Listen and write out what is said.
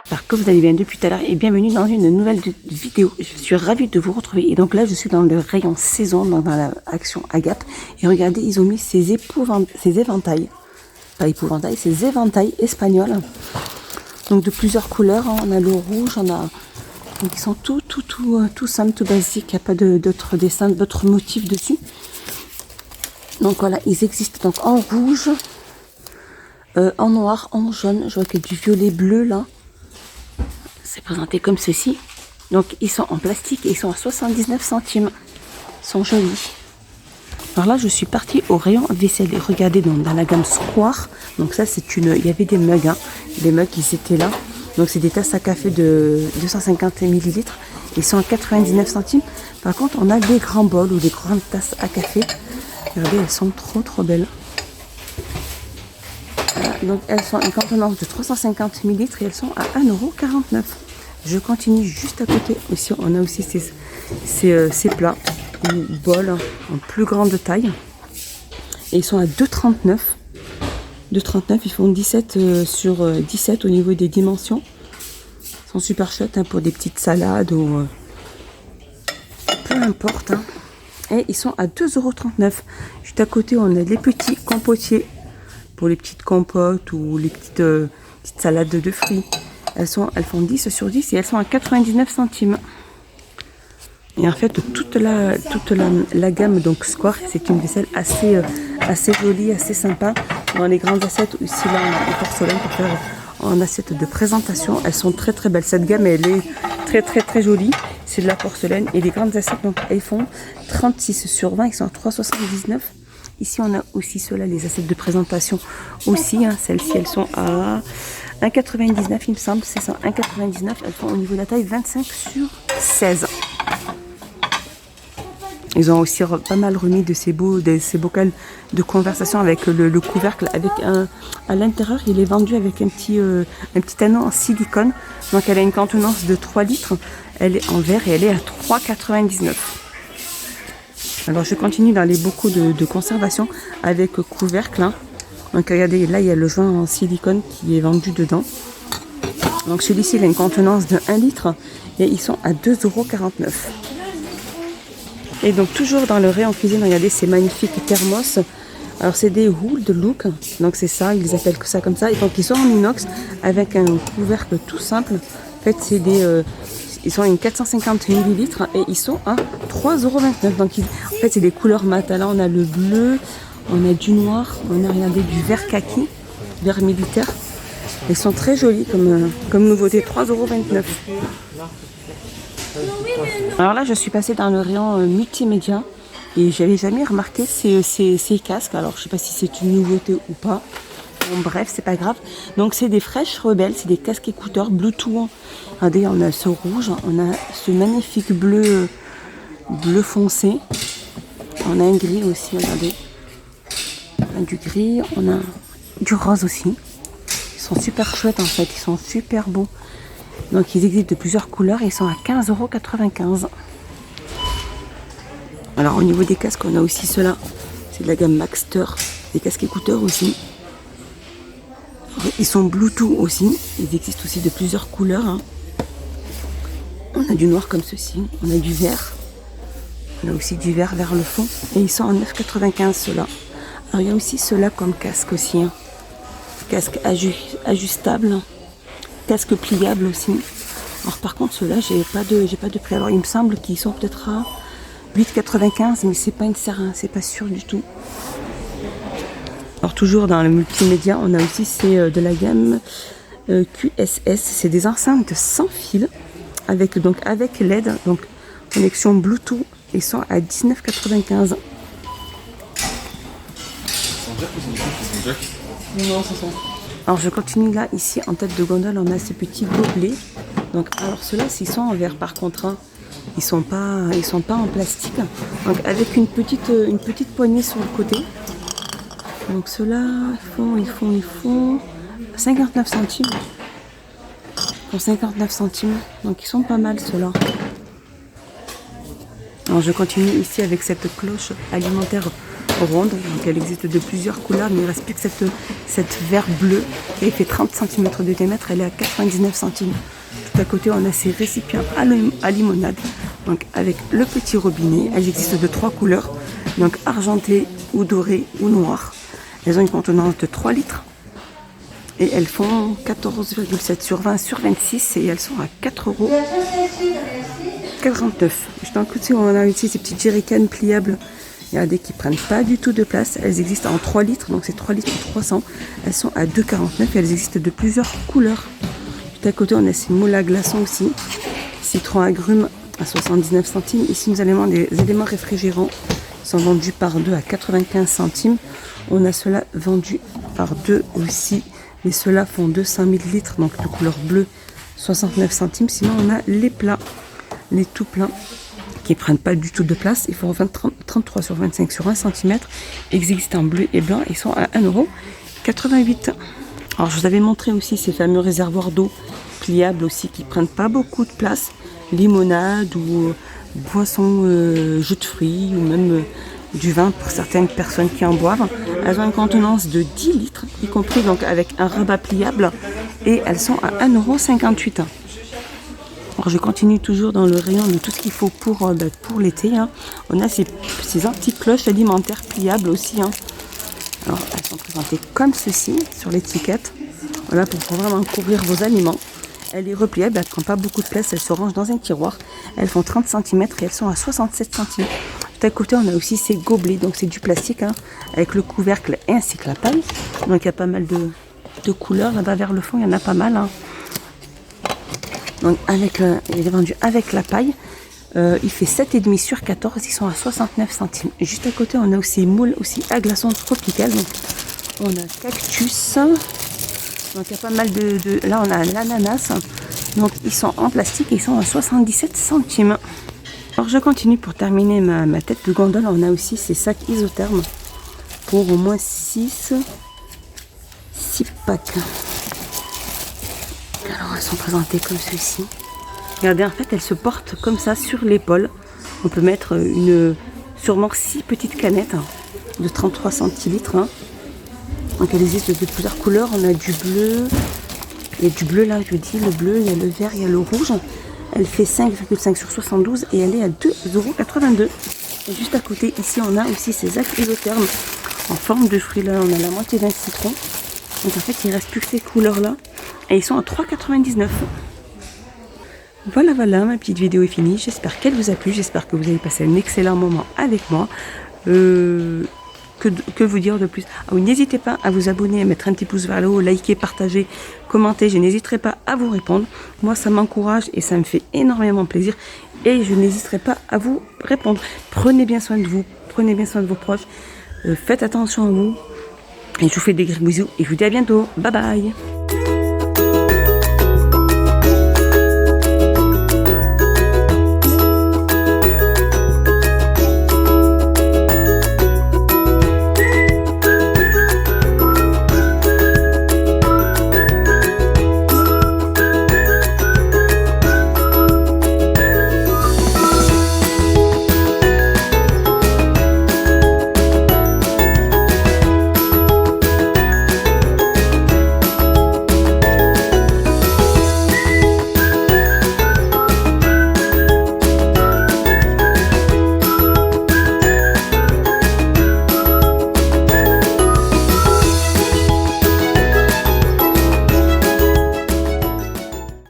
J'espère que vous allez bien depuis tout à l'heure et bienvenue dans une nouvelle vidéo. Je suis ravie de vous retrouver et donc là je suis dans le rayon saison, dans la action Agap, et regardez, ils ont mis ces éventails, pas épouvantails, ces éventails espagnols, donc de plusieurs couleurs, hein. On a le rouge, on a, donc ils sont tout simples, tout basiques, il n'y a pas d'autres dessins, d'autres motifs dessus. Donc voilà, ils existent donc en rouge, en noir, en jaune, je vois qu'il y a du violet bleu là. C'est présenté comme ceci. Donc ils sont en plastique et ils sont à 79 centimes. Ils sont jolis. Alors là je suis partie au rayon vaisselle et regardez, donc dans la gamme Square. Donc ça c'est une, il y avait des mugs, hein. Les mugs ils étaient là. Donc c'est des tasses à café de 250 ml. Ils sont à 99 centimes. Par contre on a des grands bols ou des grandes tasses à café. Regardez, elles sont trop belles. Voilà, donc elles sont une contenance de 350 ml et elles sont à 1,49 €. Je continue juste à côté. Aussi, on a aussi ces plats ou bols en plus grande taille. Et ils sont à 2,39 €. 2,39 €, ils font 17 sur 17 au niveau des dimensions. Ils sont super chouettes, hein, pour des petites salades ou peu importe, hein. Et ils sont à 2,39 €. Juste à côté, on a les petits compotiers pour les petites compotes ou les petites salades de fruits. Elles font 10 sur 10 et elles sont à 99 centimes. Et en fait, toute la gamme donc Square, c'est une vaisselle assez jolie, assez sympa. Dans les grandes assiettes, ici là, on a des porcelaines pour faire en assiette de présentation. Elles sont très belles. Cette gamme, elle est très jolie. C'est de la porcelaine et les grandes assiettes, donc elles font 36 sur 20. Ils sont à 3,79 €. Ici, on a aussi ceux-là, les assiettes de présentation aussi, hein. Celles-ci, elles sont à 1,99 €, il me semble. C'est ça, 1,99 €. Elles font au niveau de la taille 25 sur 16. Ils ont aussi pas mal remis de ces bocals de conversation avec le couvercle. Avec à l'intérieur, il est vendu avec un petit anneau en silicone. Donc, elle a une contenance de 3 litres. Elle est en verre et elle est à 3,99 €. Alors je continue dans les bocaux de conservation avec couvercle, hein. Donc regardez, là il y a le joint en silicone qui est vendu dedans. Donc celui-ci il a une contenance de 1 litre et ils sont à 2,49 €. Et donc toujours dans le rayon cuisine, regardez ces magnifiques thermos. Alors c'est des Wood Look, donc c'est ça, ils appellent que ça comme ça. Et donc ils sont en inox avec un couvercle tout simple. En fait c'est ils sont à une 450 ml et ils sont à 3,29 €. Donc en fait c'est des couleurs mat. Là on a le bleu, on a du noir, on a regardé du vert kaki, vert militaire. Ils sont très jolis comme nouveauté, 3,29 €. Alors là je suis passée dans le rayon multimédia et j'avais jamais remarqué ces casques. Alors je sais pas si c'est une nouveauté ou pas. Bon, bref, c'est pas grave. Donc c'est des Fresh Rebels, c'est des casques écouteurs Bluetooth. Regardez, on a ce rouge, on a ce magnifique bleu foncé. On a un gris aussi, regardez. On a du gris, on a du rose aussi. Ils sont super chouettes en fait, ils sont super beaux. Donc ils existent de plusieurs couleurs et ils sont à 15,95 €. Alors au niveau des casques, on a aussi ceux-là. C'est de la gamme Maxter, des casques écouteurs aussi. Ils sont Bluetooth aussi. Ils existent aussi de plusieurs couleurs, hein. On a du noir comme ceci. On a du vert. On a aussi du vert vers le fond. Et ils sont à 9,95 € ceux-là. Alors il y a aussi ceux-là comme casque aussi, hein. Casque ajustable. Casque pliable aussi. Alors par contre ceux-là, j'ai pas de prix. Alors il me semble qu'ils sont peut-être à 8,95 €, mais c'est pas une serre, hein. C'est pas sûr du tout. Alors toujours dans le multimédia, on a aussi de la gamme QSS, c'est des enceintes sans fil avec LED, donc connexion Bluetooth, ils sont à 19,95 €. Non, c'est ça. Alors je continue là, ici en tête de gondole, on a ces petits gobelets. Donc alors ceux-là, s'ils sont en verre par contre, hein. Ils sont pas en plastique. Donc avec une petite poignée sur le côté. Donc ceux-là, ils font 59 centimes. Pour 59 centimes. Donc ils sont pas mal ceux-là. Alors je continue ici avec cette cloche alimentaire ronde. Donc elle existe de plusieurs couleurs, mais il ne reste plus que cette vert bleu. Et elle fait 30 cm de diamètre, elle est à 99 centimes. Tout à côté, on a ces récipients à limonade. Donc avec le petit robinet, elles existent de 3 couleurs. Donc argenté ou doré ou noir. Elles ont une contenance de 3 litres. Et elles font 14,7 sur 20 sur 26 et elles sont à 4,49 €. Juste en côté, on a ici ces petites jerrycans pliables. Regardez, qui prennent pas du tout de place. Elles existent en 3 litres, donc c'est 3 litres 300. Elles sont à 2,49 € et elles existent de plusieurs couleurs. Tout à côté, on a ces moules à glaçons aussi. Citron agrumes à 79 centimes. Ici, nous avons des éléments réfrigérants. Ils sont vendus par 2 à 95 centimes. On a ceux-là vendus par 2 aussi. Mais ceux-là font 200 ml, donc de couleur bleue, 69 centimes. Sinon, on a les plats, les tout pleins, qui ne prennent pas du tout de place. Ils font 33 sur 25 sur 1 cm. Ils existent en bleu et blanc. Ils sont à 1,88 €. Alors, je vous avais montré aussi ces fameux réservoirs d'eau pliables aussi, qui ne prennent pas beaucoup de place. Limonade ou boisson, jus de fruits ou même du vin pour certaines personnes qui en boivent. Elles ont une contenance de 10 litres, y compris donc avec un rabat pliable, et elles sont à 1,58 €. Alors je continue toujours dans le rayon de tout ce qu'il faut pour l'été. Hein. On a ces anti-cloches alimentaires pliables aussi. Hein. Alors elles sont présentées comme ceci sur l'étiquette. Voilà, pour vraiment couvrir vos aliments. Elle est repliable, elle ne prend pas beaucoup de place, elle se range dans un tiroir. Elles font 30 cm et elles sont à 67 centimes. À côté, on a aussi ces gobelets, donc c'est du plastique, hein, avec le couvercle ainsi que la paille. Donc il y a pas mal de couleurs là-bas vers le fond, il y en a pas mal. Hein. Donc il est vendu avec la paille. Il fait 7,5 sur 14, ils sont à 69 centimes. Et juste à côté, on a aussi moules à glaçons tropicales. Donc on a cactus. Donc il y a pas mal là on a l'ananas. Donc ils sont en plastique et ils sont à 77 centimes. Alors je continue pour terminer ma tête de gondole. On a aussi ces sacs isothermes pour au moins 6 packs. Alors elles sont présentées comme ceci. Regardez, en fait elles se portent comme ça sur l'épaule. On peut mettre sûrement 6 petites canettes de 33 centilitres. Hein. Donc elles existent de plusieurs couleurs. On a du bleu. Il y a du bleu là, je dis, le bleu, il y a le vert, il y a le rouge. Elle fait 5,5 sur 72 et elle est à 2,82 €. Et juste à côté, ici, on a aussi ces sacs isothermes en forme de fruits. Là, on a la moitié d'un citron. Donc en fait, il ne reste plus que ces couleurs-là. Et ils sont à 3,99 €. Voilà, ma petite vidéo est finie. J'espère qu'elle vous a plu. J'espère que vous avez passé un excellent moment avec moi. Que vous dire de plus? Ah oui, n'hésitez pas à vous abonner, à mettre un petit pouce vers le haut, liker, partager, commenter. Je n'hésiterai pas à vous répondre. Moi, ça m'encourage et ça me fait énormément plaisir. Et je n'hésiterai pas à vous répondre. Prenez bien soin de vous, prenez bien soin de vos proches. Faites attention à vous. Et je vous fais des gros bisous et je vous dis à bientôt. Bye bye.